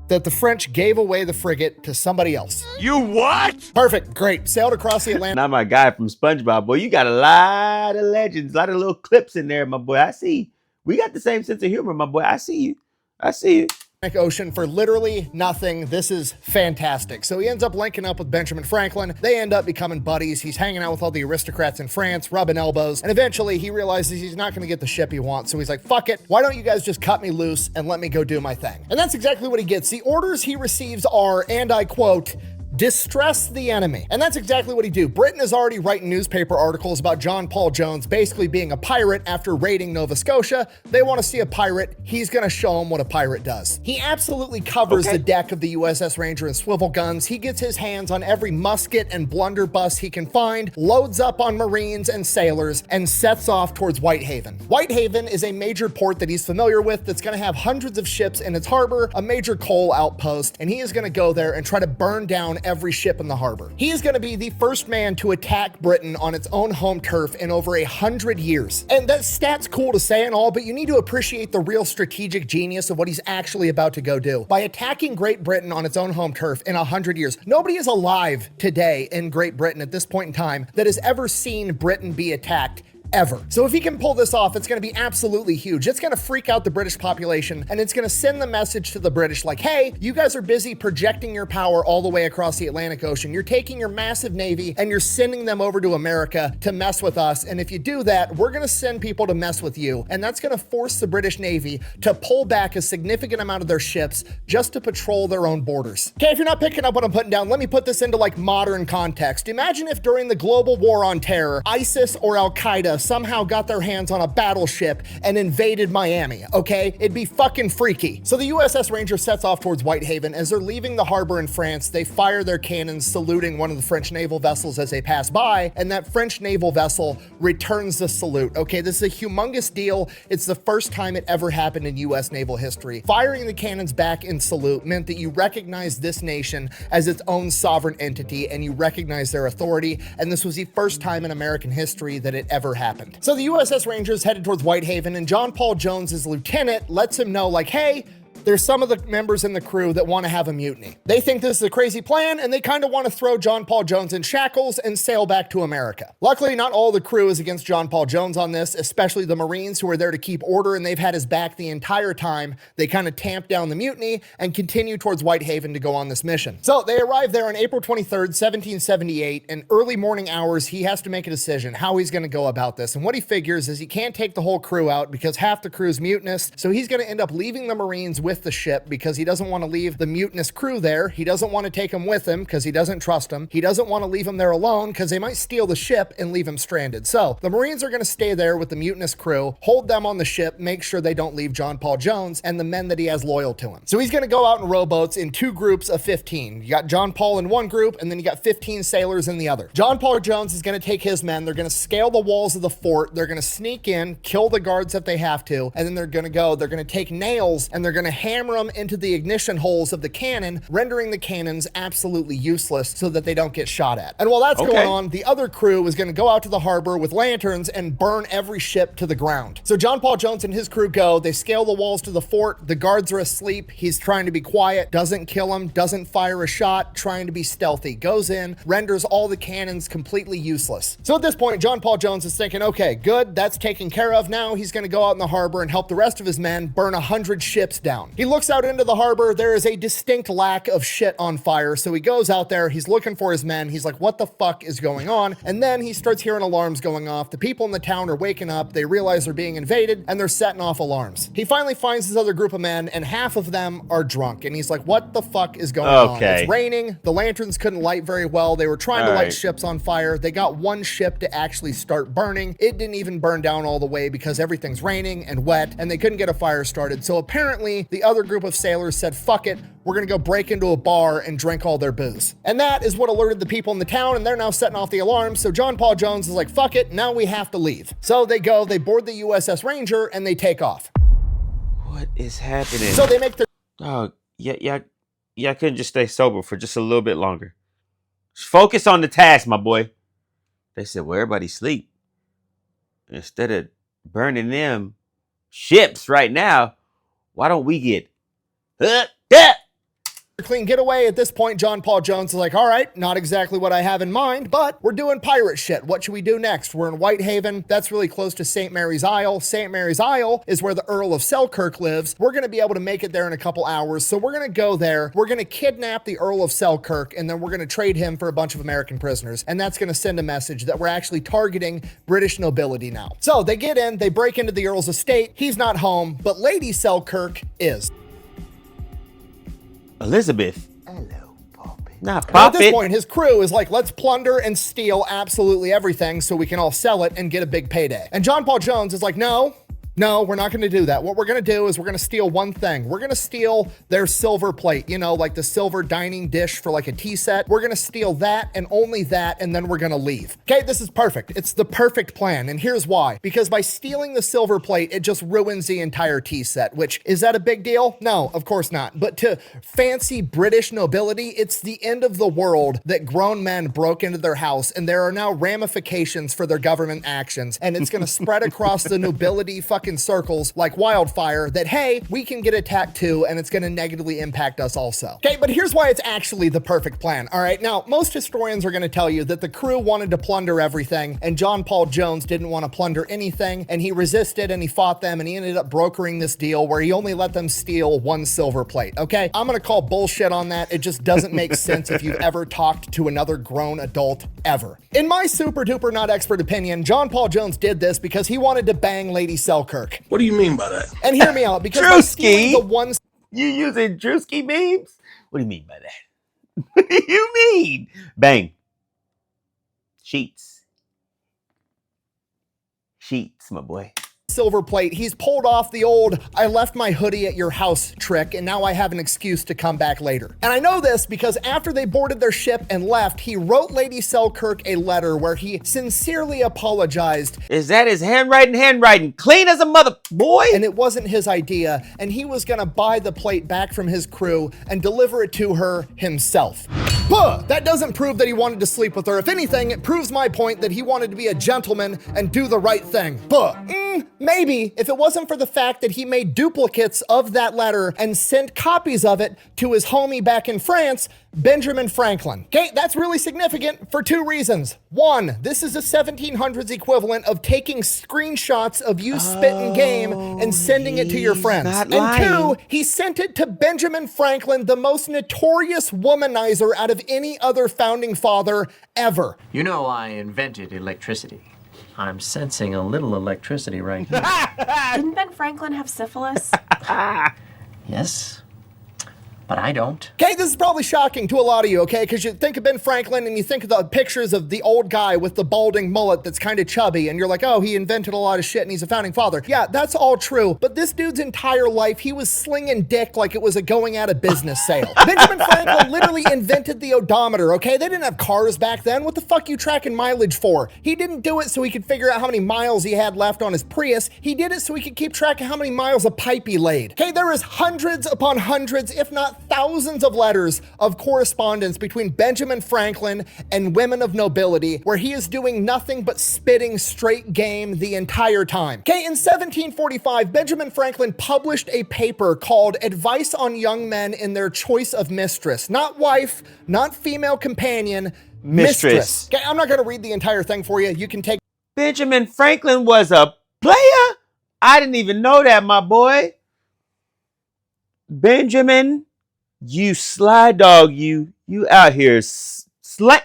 that the French gave away the frigate to somebody else. You what? Perfect, great. Sailed across the Atlantic. Not my guy from SpongeBob. Boy, you got a lot of legends, a lot of little clips in there, my boy. I see. We got the same sense of humor, my boy. I see you. I see you. Ocean for literally nothing. This is fantastic. So he ends up linking up with Benjamin Franklin. They end up becoming buddies. He's hanging out with all the aristocrats in France, rubbing elbows, and eventually he realizes he's not going to get the ship he wants. So he's like, fuck it. Why don't you guys just cut me loose and let me go do my thing? And that's exactly what he gets. The orders he receives are, and I quote, distress the enemy. And that's exactly what he do. Britain is already writing newspaper articles about John Paul Jones basically being a pirate after raiding Nova Scotia. They want to see a pirate. He's going to show them what a pirate does. He absolutely covers the deck of the USS Ranger in swivel guns. He gets his hands on every musket and blunderbuss he can find, loads up on Marines and sailors, and sets off towards Whitehaven. Whitehaven is a major port that he's familiar with that's going to have hundreds of ships in its harbor, a major coal outpost, and he is going to go there and try to burn down every ship in the harbor. He is going to be the first man to attack Britain on its own home turf in over 100 years. And that stat's cool to say and all, but you need to appreciate the real strategic genius of what he's actually about to go do. By attacking Great Britain on its own home turf in 100 years, nobody is alive today in Great Britain at this point in time that has ever seen Britain be attacked ever. So if he can pull this off, it's going to be absolutely huge. It's going to freak out the British population, and it's going to send the message to the British like, hey, you guys are busy projecting your power all the way across the Atlantic Ocean. You're taking your massive navy and you're sending them over to America to mess with us. And if you do that, we're going to send people to mess with you. And that's going to force the British Navy to pull back a significant amount of their ships just to patrol their own borders. Okay, if you're not picking up what I'm putting down, let me put this into like modern context. Imagine if during the global war on terror, ISIS or Al-Qaeda somehow got their hands on a battleship and invaded Miami, okay? It'd be fucking freaky. So the USS Ranger sets off towards Whitehaven. As they're leaving the harbor in France, they fire their cannons, saluting one of the French naval vessels as they pass by, and that French naval vessel returns the salute. Okay, this is a humongous deal. It's the first time it ever happened in US naval history. Firing the cannons back in salute meant that you recognize this nation as its own sovereign entity and you recognize their authority, and this was the first time in American history that it ever happened. So the USS Rangers headed towards Whitehaven, and John Paul Jones's lieutenant lets him know like, hey, there's some of the members in the crew that want to have a mutiny. They think this is a crazy plan, and they kind of want to throw John Paul Jones in shackles and sail back to America. Luckily, not all the crew is against John Paul Jones on this, especially the Marines who are there to keep order, and they've had his back the entire time. They kind of tamp down the mutiny and continue towards Whitehaven to go on this mission. So they arrive there on April 23rd, 1778, and early morning hours, he has to make a decision how he's going to go about this. And what he figures is he can't take the whole crew out because half the crew's mutinous, so he's going to end up leaving the Marines with the ship because he doesn't want to leave the mutinous crew there. He doesn't want to take them with him because he doesn't trust them. He doesn't want to leave them there alone because they might steal the ship and leave him stranded. So the Marines are going to stay there with the mutinous crew, hold them on the ship, make sure they don't leave John Paul Jones and the men that he has loyal to him. So he's going to go out in rowboats in 2 groups of 15. You got John Paul in one group, and then you got 15 sailors in the other. John Paul Jones is going to take his men. They're going to scale the walls of the fort. They're going to sneak in, kill the guards if they have to, and then they're going to take nails and they're going to hammer them into the ignition holes of the cannon, rendering the cannons absolutely useless so that they don't get shot at. And while that's going on, the other crew is going to go out to the harbor with lanterns and burn every ship to the ground. So John Paul Jones and his crew go, they scale the walls to the fort, the guards are asleep, he's trying to be quiet, doesn't kill them, doesn't fire a shot, trying to be stealthy, goes in, renders all the cannons completely useless. So at this point, John Paul Jones is thinking, okay, good, that's taken care of. Now he's going to go out in the harbor and help the rest of his men burn 100 ships down. He looks out into the harbor, there is a distinct lack of shit on fire. So he goes out there, he's looking for his men. He's like, what the fuck is going on? And then he starts hearing alarms going off. The people in the town are waking up. They realize they're being invaded and they're setting off alarms. He finally finds his other group of men and half of them are drunk. And he's like, what the fuck is going on? It's raining. The lanterns couldn't light very well. They were trying to light ships on fire. They got one ship to actually start burning. It didn't even burn down all the way because everything's raining and wet and they couldn't get a fire started. So apparently the other group of sailors said, fuck it, we're gonna go break into a bar and drink all their booze. And that is what alerted the people in the town, and they're now setting off the alarms. So John Paul Jones is like, fuck it, now we have to leave. So they go, they board the USS Ranger, and they take off. What is happening? So they make their... Oh, yeah, I couldn't just stay sober for just a little bit longer. Just focus on the task, my boy. They said, well, everybody sleep. Instead of burning them ships right now, why don't we get... clean getaway. At this point, John Paul Jones is like, all right, not exactly what I have in mind, but we're doing pirate shit. What should we do next? We're in Whitehaven. That's really close to St. Mary's Isle. St. Mary's Isle is where the Earl of Selkirk lives. We're going to be able to make it there in a couple hours. So we're going to go there. We're going to kidnap the Earl of Selkirk, and then we're going to trade him for a bunch of American prisoners. And that's going to send a message that we're actually targeting British nobility now. So they get in, they break into the Earl's estate. He's not home, but Lady Selkirk is. Elizabeth. Hello, Poppy. Nah, pop At this it. point, his crew is like, let's plunder and steal absolutely everything so we can all sell it and get a big payday. And John Paul Jones is like, no, we're not going to do that. What we're going to do is we're going to steal one thing. We're going to steal their silver plate, you know, like the silver dining dish for like a tea set. We're going to steal that and only that, and then we're going to leave. Okay, this is perfect. It's the perfect plan, and here's why. Because by stealing the silver plate, it just ruins the entire tea set, which, is that a big deal? No, of course not. But to fancy British nobility, it's the end of the world that grown men broke into their house, and there are now ramifications for their government actions, and it's going to spread across the nobility fucking in circles like wildfire that, hey, we can get attacked too, and it's going to negatively impact us also. Okay, but here's why it's actually the perfect plan. All right, now, most historians are going to tell you that the crew wanted to plunder everything, and John Paul Jones didn't want to plunder anything, and he resisted and he fought them, and he ended up brokering this deal where he only let them steal one silver plate. Okay, I'm going to call bullshit on that. It just doesn't make sense if you've ever talked to another grown adult ever. In my super duper not expert opinion, John Paul Jones did this because he wanted to bang Lady Selkirk. What do you mean by that? And hear me out, because by stealing the one... You using Drewski memes? What do you mean by that? What do you mean? Bang. Sheets. Sheets, my boy. Silver plate, he's pulled off the old "I left my hoodie at your house" trick, and now I have an excuse to come back later. And I know this because after they boarded their ship and left, he wrote Lady Selkirk a letter where he sincerely apologized. Is that his handwriting? Clean as a mother, boy. And it wasn't his idea, and he was gonna buy the plate back from his crew and deliver it to her himself. But that doesn't prove that he wanted to sleep with her. If anything, it proves my point that he wanted to be a gentleman and do the right thing. But maybe if it wasn't for the fact that he made duplicates of that letter and sent copies of it to his homie back in France, Benjamin Franklin. Okay, that's really significant for two reasons. One, this is a 1700s equivalent of taking screenshots of you spitting game and sending it to your friends. And two, he sent it to Benjamin Franklin, the most notorious womanizer out of any other founding father ever. You know, I invented electricity. I'm sensing a little electricity right here. Didn't Ben Franklin have syphilis? Yes, but I don't. Okay, this is probably shocking to a lot of you, okay? Because you think of Ben Franklin and you think of the pictures of the old guy with the balding mullet that's kind of chubby, and you're like, oh, he invented a lot of shit and he's a founding father. Yeah, that's all true, but this dude's entire life, he was slinging dick like it was a going out of business sale. Benjamin Franklin literally invented the odometer, okay? They didn't have cars back then. What the fuck you tracking mileage for? He didn't do it so he could figure out how many miles he had left on his Prius. He did it so he could keep track of how many miles of pipe he laid. Okay, there is hundreds upon hundreds, if not thousands of letters of correspondence between Benjamin Franklin and women of nobility where he is doing nothing but spitting straight game the entire time. Okay, in 1745, Benjamin Franklin published a paper called Advice on Young Men in Their Choice of Mistress. Not wife, not female companion, mistress. Okay, I'm not gonna read the entire thing for you. You can take... Benjamin Franklin was a player? I didn't even know that, my boy. Benjamin, you sly dog, you out here slut.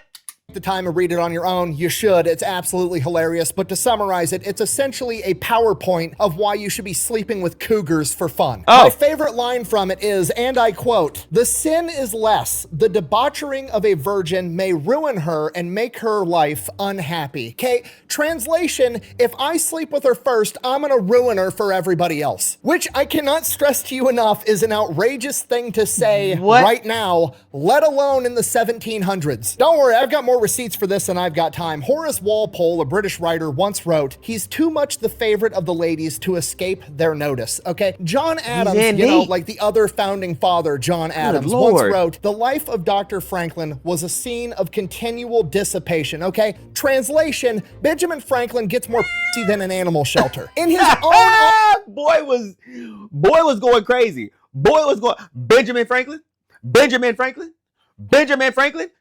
The time and read it on your own. You should. It's absolutely hilarious. But to summarize it, it's essentially a PowerPoint of why you should be sleeping with cougars for fun. My favorite line from it is, and I quote, "The sin is less. The debauchering of a virgin may ruin her and make her life unhappy." Okay, translation, if I sleep with her first, I'm gonna ruin her for everybody else. Which I cannot stress to you enough is an outrageous thing to say right now, let alone in the 1700s. Don't worry, I've got more receipts for this and I've got time. Horace Walpole, a British writer, once wrote, "He's too much the favorite of the ladies to escape their notice." Okay, John Adams, you know, like the other founding father, John Adams, once wrote, "The life of Dr. Franklin was a scene of continual dissipation." Okay, translation, Benjamin Franklin gets more pussy than an animal shelter. In his own... Boy was going crazy. Benjamin Franklin? Benjamin Franklin? Benjamin Franklin?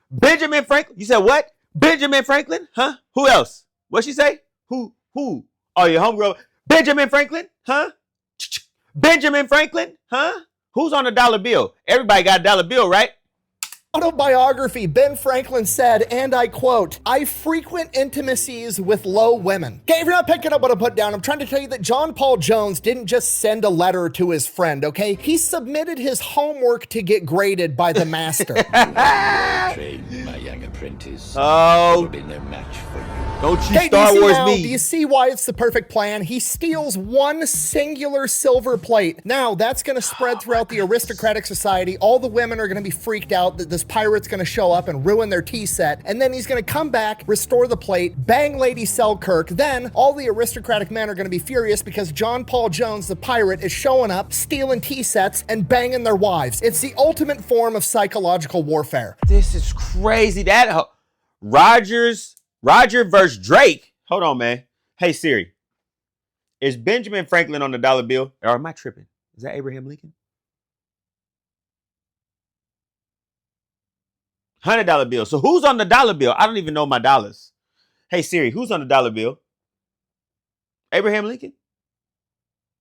Benjamin Franklin? You said what? Benjamin Franklin? Huh? Who else? What'd she say? Who? Oh, your homegirl. Benjamin Franklin? Huh? Benjamin Franklin? Huh? Who's on a dollar bill? Everybody got a dollar bill, right? Autobiography, Ben Franklin said, and I quote, "I frequent intimacies with low women." Okay, if you're not picking up what I put down, I'm trying to tell you that John Paul Jones didn't just send a letter to his friend, okay? He submitted his homework to get graded by the master. Train my young apprentice. Oh, be no match for you. Don't you Star Wars me. Do you see why it's the perfect plan? He steals one singular silver plate. Now, that's going to spread throughout the aristocratic society. All the women are going to be freaked out that this pirate's going to show up and ruin their tea set. And then he's going to come back, restore the plate, bang Lady Selkirk. Then all the aristocratic men are going to be furious because John Paul Jones, the pirate, is showing up, stealing tea sets, and banging their wives. It's the ultimate form of psychological warfare. This is crazy. That Roger versus Drake. Hold on, man. Hey, Siri. Is Benjamin Franklin on the dollar bill? Or am I tripping? Is that Abraham Lincoln? $100 bill. So who's on the dollar bill? I don't even know my dollars. Hey Siri, who's on the dollar bill? Abraham Lincoln?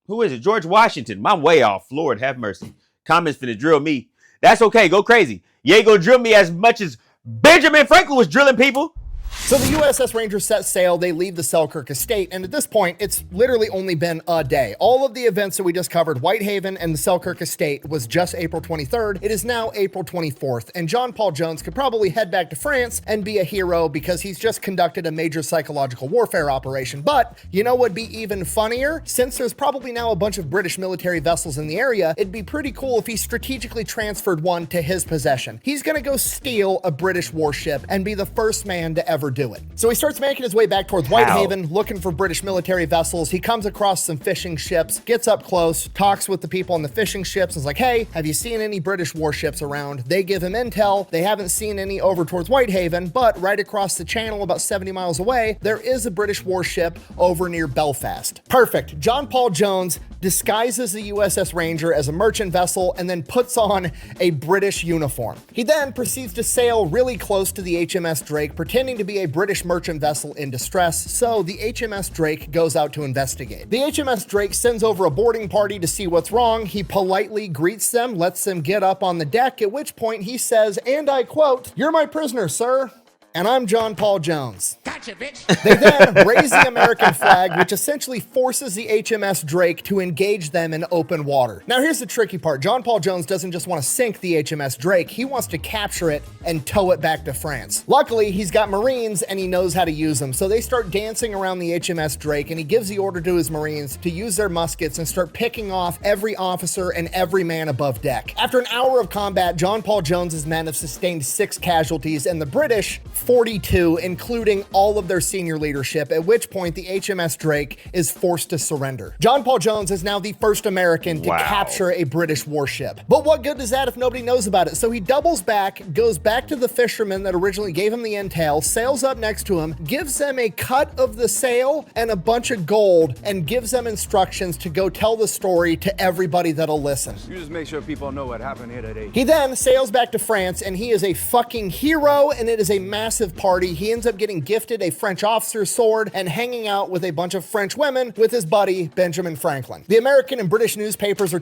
Who is it? George Washington. I'm way off. Lord have mercy. Comments finna drill me. That's okay. Go crazy. You ain't gonna drill me as much as Benjamin Franklin was drilling people. So the USS Ranger set sail, they leave the Selkirk estate, and at this point, it's literally only been a day. All of the events that we just covered, Whitehaven and the Selkirk estate, was just April 23rd. It is now April 24th, and John Paul Jones could probably head back to France and be a hero because he's just conducted a major psychological warfare operation. But you know what'd be even funnier? Since there's probably now a bunch of British military vessels in the area, it'd be pretty cool if he strategically transferred one to his possession. He's gonna go steal a British warship and be the first man to ever do it. So he starts making his way back towards Whitehaven, looking for British military vessels. He comes across some fishing ships, gets up close, talks with the people on the fishing ships, and is like, hey, have you seen any British warships around? They give him intel. They haven't seen any over towards Whitehaven, but right across the channel, about 70 miles away, there is a British warship over near Belfast. Perfect. John Paul Jones disguises the USS Ranger as a merchant vessel and then puts on a British uniform. He then proceeds to sail really close to the HMS Drake, pretending to be a British merchant vessel in distress, so the HMS Drake goes out to investigate. The HMS Drake sends over a boarding party to see what's wrong. He politely greets them, lets them get up on the deck, at which point he says, and I quote, "You're my prisoner, sir. And I'm John Paul Jones." Gotcha, bitch. They then raise the American flag, which essentially forces the HMS Drake to engage them in open water. Now here's the tricky part. John Paul Jones doesn't just want to sink the HMS Drake, he wants to capture it and tow it back to France. Luckily, he's got Marines and he knows how to use them, so they start dancing around the HMS Drake and he gives the order to his Marines to use their muskets and start picking off every officer and every man above deck. After an hour of combat, John Paul Jones's men have sustained 6 casualties and the British 42, including all of their senior leadership, at which point the HMS Drake is forced to surrender. John Paul Jones is now the first American to capture a British warship. But what good is that if nobody knows about it? So he doubles back, goes back to the fishermen that originally gave him the intel, sails up next to him, gives them a cut of the sail and a bunch of gold, and gives them instructions to go tell the story to everybody that'll listen. You just make sure people know what happened here today. He then sails back to France, and he is a fucking hero, and it is a massive party. He ends up getting gifted a French officer's sword and hanging out with a bunch of French women with his buddy Benjamin Franklin. The American and British newspapers are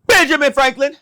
Benjamin Franklin.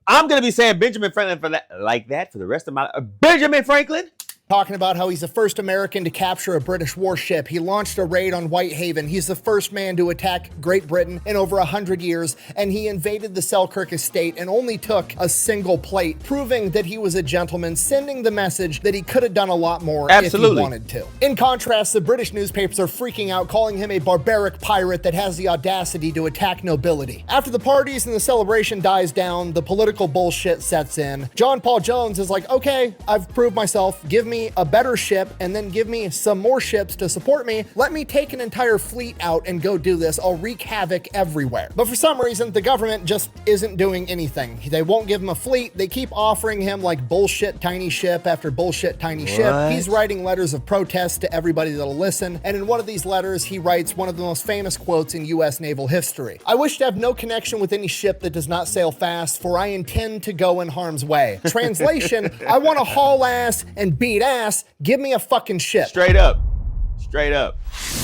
I'm gonna be saying Benjamin Franklin for that, like that for the rest of my life. Benjamin Franklin. talking about how he's the first American to capture a British warship. He launched a raid on Whitehaven. He's the first man to attack Great Britain in over 100 years, and he invaded the Selkirk estate and only took a single plate, proving that he was a gentleman, sending the message that he could have done a lot more if he wanted to. In contrast, the British newspapers are freaking out, calling him a barbaric pirate that has the audacity to attack nobility. After the parties and the celebration dies down, the political bullshit sets in. John Paul Jones is like, okay, I've proved myself. Give me a better ship and then give me some more ships to support me. Let me take an entire fleet out and go do this. I'll wreak havoc everywhere. But for some reason, the government just isn't doing anything. They won't give him a fleet. They keep offering him like bullshit tiny ship after bullshit tiny ship. He's writing letters of protest to everybody that'll listen. And in one of these letters, he writes one of the most famous quotes in U.S. naval history. I wish to have no connection with any ship that does not sail fast, for I intend to go in harm's way. Translation, I want to haul ass and beat ass. Give me a fucking ship. Straight up. Straight up.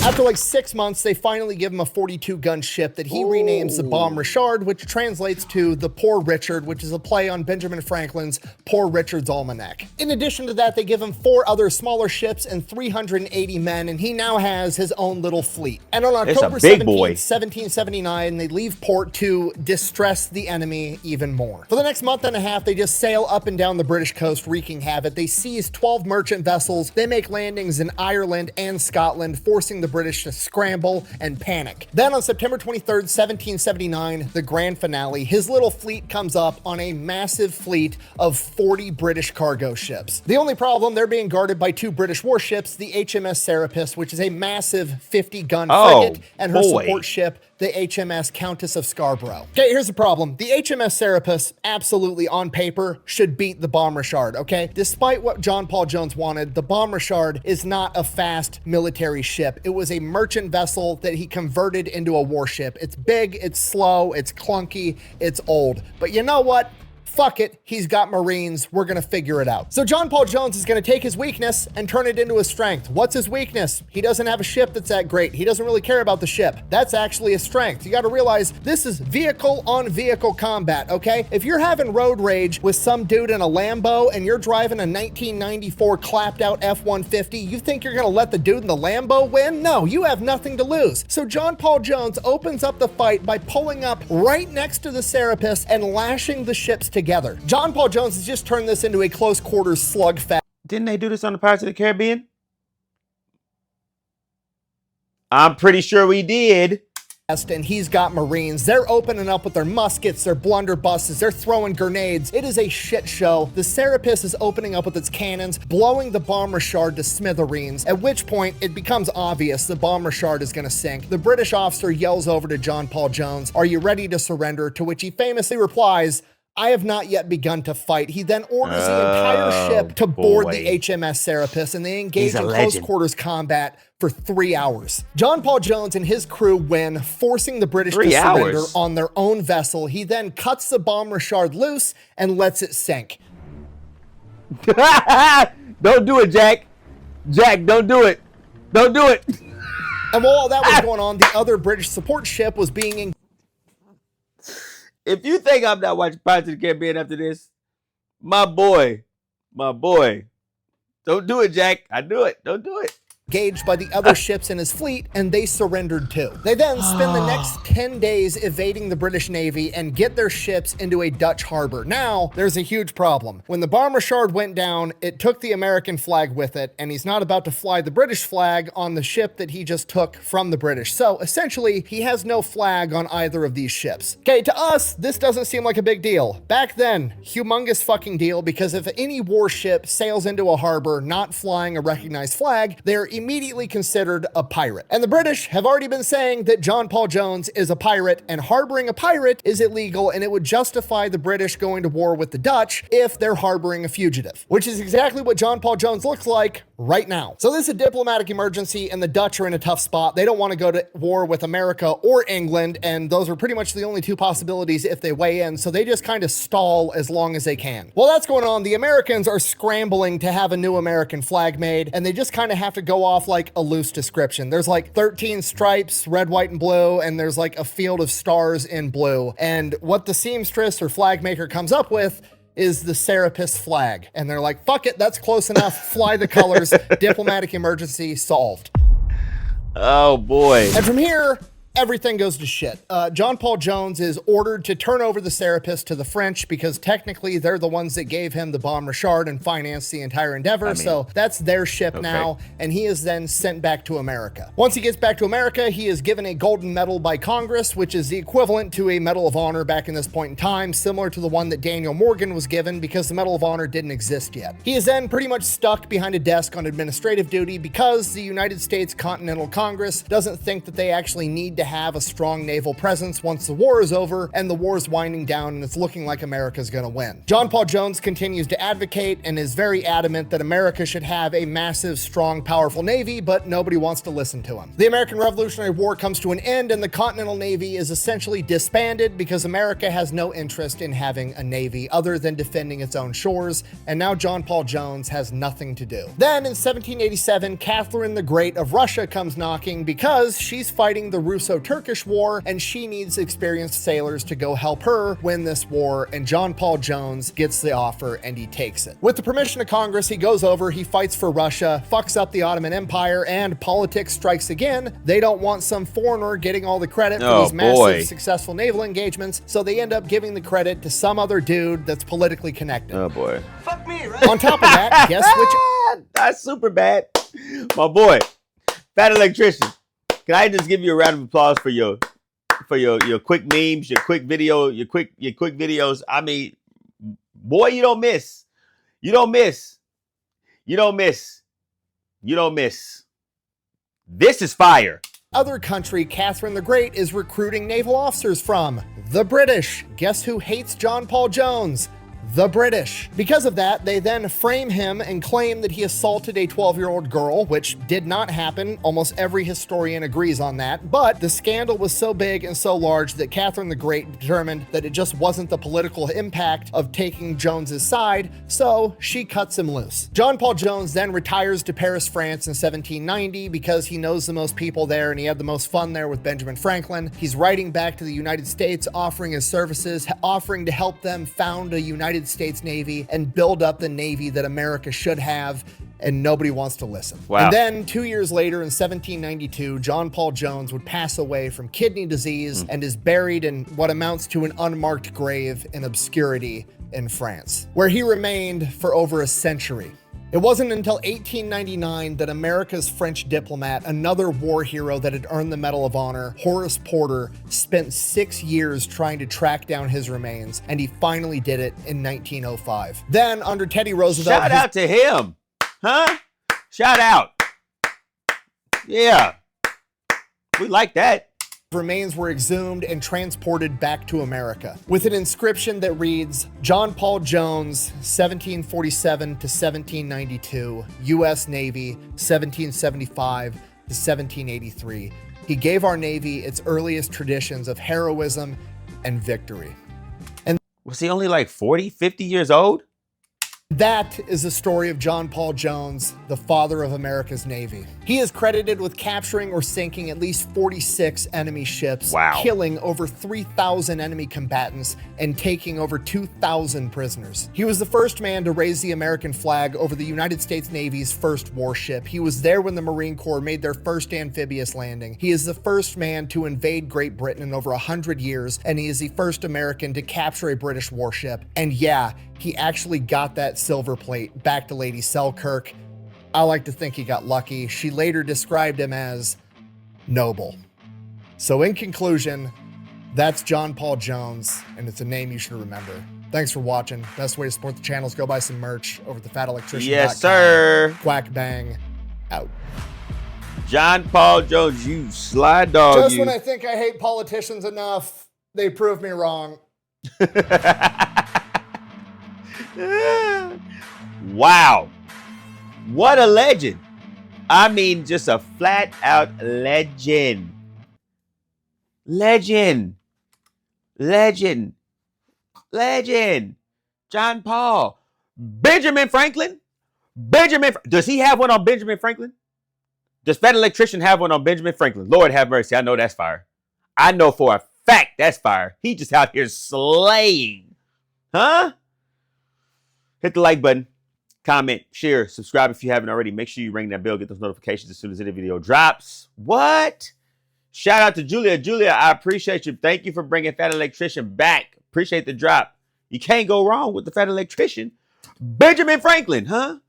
After like 6 months, they finally give him a 42-gun ship that he renames the Bonhomme Richard, which translates to the Poor Richard, which is a play on Benjamin Franklin's Poor Richard's Almanac. In addition to that, they give him 4 other smaller ships and 380 men, and he now has his own little fleet. And on October 17th, 1779, they leave port to distress the enemy even more. For the next month and a half, they just sail up and down the British coast, wreaking havoc. They seize 12 merchant vessels. They make landings in Ireland and Scotland, forcing the British to scramble and panic. Then on September 23rd, 1779, the grand finale, his little fleet comes up on a massive fleet of 40 British cargo ships. The only problem, they're being guarded by 2 British warships, the HMS Serapis, which is a massive 50-gun frigate, and her support ship, the HMS Countess of Scarborough. Okay, here's the problem. The HMS Serapis, absolutely on paper, should beat the Bonhomme Richard, okay? Despite what John Paul Jones wanted, the Bonhomme Richard is not a fast military ship. It was a merchant vessel that he converted into a warship. It's big, it's slow, it's clunky, it's old. But you know what? Fuck it, he's got Marines, we're gonna figure it out. So John Paul Jones is gonna take his weakness and turn it into a strength. What's his weakness? He doesn't have a ship that's that great. He doesn't really care about the ship. That's actually a strength. You gotta realize this is vehicle on vehicle combat, okay? If you're having road rage with some dude in a Lambo and you're driving a 1994 clapped out F-150, you think you're gonna let the dude in the Lambo win? No, you have nothing to lose. So John Paul Jones opens up the fight by pulling up right next to the Serapis and lashing the ships together. John Paul Jones has just turned this into a close quarters slugfest. Didn't they do this on the Pirates of the Caribbean? I'm pretty sure we did. And he's got Marines. They're opening up with their muskets, their blunderbusses, they're throwing grenades. It is a shit show. The Serapis is opening up with its cannons, blowing the Bonhomme Richard to smithereens, at which point it becomes obvious the Bonhomme Richard is gonna sink. The British officer yells over to John Paul Jones, "Are you ready to surrender?" To which he famously replies, "I have not yet begun to fight." He then orders the entire ship to board the HMS Serapis, and they engage in close quarters combat for 3 hours. John Paul Jones and his crew win, forcing the British to surrender on their own vessel. He then cuts the Bonhomme Richard loose and lets it sink. Don't do it, Jack. Jack, don't do it. Don't do it. And while all that was going on, the other British support ship was being If you think I'm not watching Pirates of the Caribbean after this, my boy, don't do it, Jack. I knew it. Don't do it. engaged by the other ships in his fleet, and they surrendered too. They then spend the next 10 days evading the British Navy and get their ships into a Dutch harbor. Now, there's a huge problem. When the Bonhomme Richard went down, it took the American flag with it, and he's not about to fly the British flag on the ship that he just took from the British. So essentially, he has no flag on either of these ships. Okay, to us, this doesn't seem like a big deal. Back then, humongous fucking deal, because if any warship sails into a harbor not flying a recognized flag, they're immediately considered a pirate. And the British have already been saying that John Paul Jones is a pirate, and harboring a pirate is illegal, and it would justify the British going to war with the Dutch if they're harboring a fugitive, which is exactly what John Paul Jones looks like right now. So this is a diplomatic emergency, and the Dutch are in a tough spot. They don't want to go to war with America or England, and those are pretty much the only two possibilities if they weigh in, so they just kind of stall as long as they can. While that's going on, the Americans are scrambling to have a new American flag made, and they just kind of have to go off like a loose description. There's like 13 stripes, red, white, and blue, and there's like a field of stars in blue. And what the seamstress or flag maker comes up with is the Serapis flag. And they're like, fuck it, that's close enough. Fly the colors. Diplomatic emergency solved. Oh boy. And from here, everything goes to shit. John Paul Jones is ordered to turn over the Serapis to the French because technically they're the ones that gave him the Bonhomme Richard and financed the entire endeavor. So that's their ship now, and he is then sent back to America. Once he gets back to America, he is given a golden medal by Congress, which is the equivalent to a Medal of Honor back in this point in time, similar to the one that Daniel Morgan was given because the Medal of Honor didn't exist yet. He is then pretty much stuck behind a desk on administrative duty because the United States Continental Congress doesn't think that they actually need to have a strong naval presence once the war is over, and the war is winding down and it's looking like America's gonna win. John Paul Jones continues to advocate and is very adamant that America should have a massive, strong, powerful navy, but nobody wants to listen to him. The American Revolutionary War comes to an end, and the Continental Navy is essentially disbanded because America has no interest in having a navy other than defending its own shores, and now John Paul Jones has nothing to do. Then in 1787, Catherine the Great of Russia comes knocking because she's fighting the Russo-Turkish War, and she needs experienced sailors to go help her win this war, and John Paul Jones gets the offer and he takes it. With the permission of Congress, he goes over, he fights for Russia, fucks up the Ottoman Empire, and politics strikes again. They don't want some foreigner getting all the credit for these massive, successful naval engagements, so they end up giving the credit to some other dude that's politically connected. Oh boy. Fuck me, right? On top of that, guess which... That's super bad. My boy, Fat Electrician. Can I just give you a round of applause for your quick memes, your quick videos? I mean, boy, you don't miss. You don't miss. You don't miss. You don't miss. This is fire. Other country Catherine the Great is recruiting naval officers from? The British. Guess who hates John Paul Jones? The British. Because of that, they then frame him and claim that he assaulted a 12-year-old girl, which did not happen. Almost every historian agrees on that. But the scandal was so big and so large that Catherine the Great determined that it just wasn't the political impact of taking Jones's side, so she cuts him loose. John Paul Jones then retires to Paris, France in 1790 because he knows the most people there and he had the most fun there with Benjamin Franklin. He's writing back to the United States, offering his services, offering to help them found a United States Navy and build up the Navy that America should have, and nobody wants to listen. Wow. And then 2 years later in 1792, John Paul Jones would pass away from kidney disease and is buried in what amounts to an unmarked grave in obscurity in France, where he remained for over a century. It wasn't until 1899 that America's French diplomat, another war hero that had earned the Medal of Honor, Horace Porter, spent 6 years trying to track down his remains, and he finally did it in 1905. Then, under Teddy Roosevelt... Shout out to him! Huh? Shout out! Yeah. We like that. Remains were exhumed and transported back to America with an inscription that reads, John Paul Jones, 1747 to 1792, U.S. Navy, 1775 to 1783. He gave our Navy its earliest traditions of heroism and victory. And was he only like 40, 50 years old? that is the story of John Paul Jones, the father of America's Navy. He is credited with capturing or sinking at least 46 enemy ships, killing over 3,000 enemy combatants, and taking over 2,000 prisoners. He was the first man to raise the American flag over the United States Navy's first warship. He was there when the Marine Corps made their first amphibious landing. He is the first man to invade Great Britain in over 100 years, and he is the first American to capture a British warship. And yeah, he actually got that silver plate back to Lady Selkirk. I like to think he got lucky. She later described him as noble. So in conclusion, that's John Paul Jones, and it's a name you should remember. Thanks for watching. Best way to support the channel is go buy some merch over at thefatelectrician.com. Yes, sir. Quack bang, out. John Paul Jones, you slide dog. Just when I think I hate politicians enough, they prove me wrong. Wow. What a legend. I mean, just a flat out legend. Legend. Legend. Legend. John Paul. Benjamin Franklin. Does he have one on Benjamin Franklin? Does that electrician have one on Benjamin Franklin? Lord have mercy. I know that's fire. I know for a fact that's fire. He just out here slaying. Huh? Hit the like button, comment, share, subscribe if you haven't already. Make sure you ring that bell, get those notifications as soon as any video drops. What? Shout out to Julia. Julia, I appreciate you. Thank you for bringing Fat Electrician back. Appreciate the drop. You can't go wrong with the Fat Electrician. Benjamin Franklin, huh?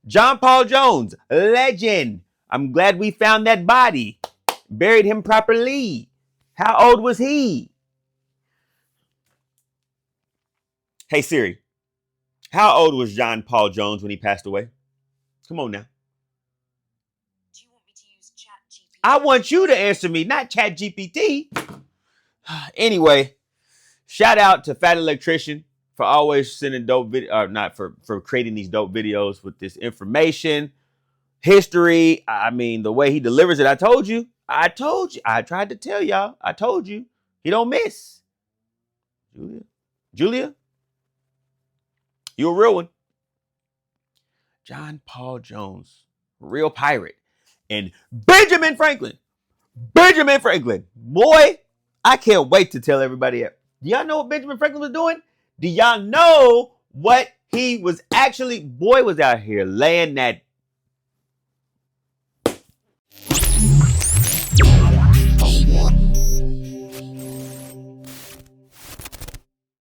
John Paul Jones, legend. I'm glad we found that body. Buried him properly. How old was he? Hey, Siri. How old was John Paul Jones when he passed away? Come on now. Do you want me to use ChatGPT? I want you to answer me, not ChatGPT. Anyway, shout out to Fat Electrician for always sending dope for creating these dope videos with this information, history. I mean, the way he delivers it. I told you. I tried to tell y'all. I told you. He don't miss. Julia. You're a real one. John Paul Jones, real pirate. And Benjamin Franklin. Boy, I can't wait to tell everybody. Do y'all know what Benjamin Franklin was doing? Do y'all know what he was actually? Boy was out here laying that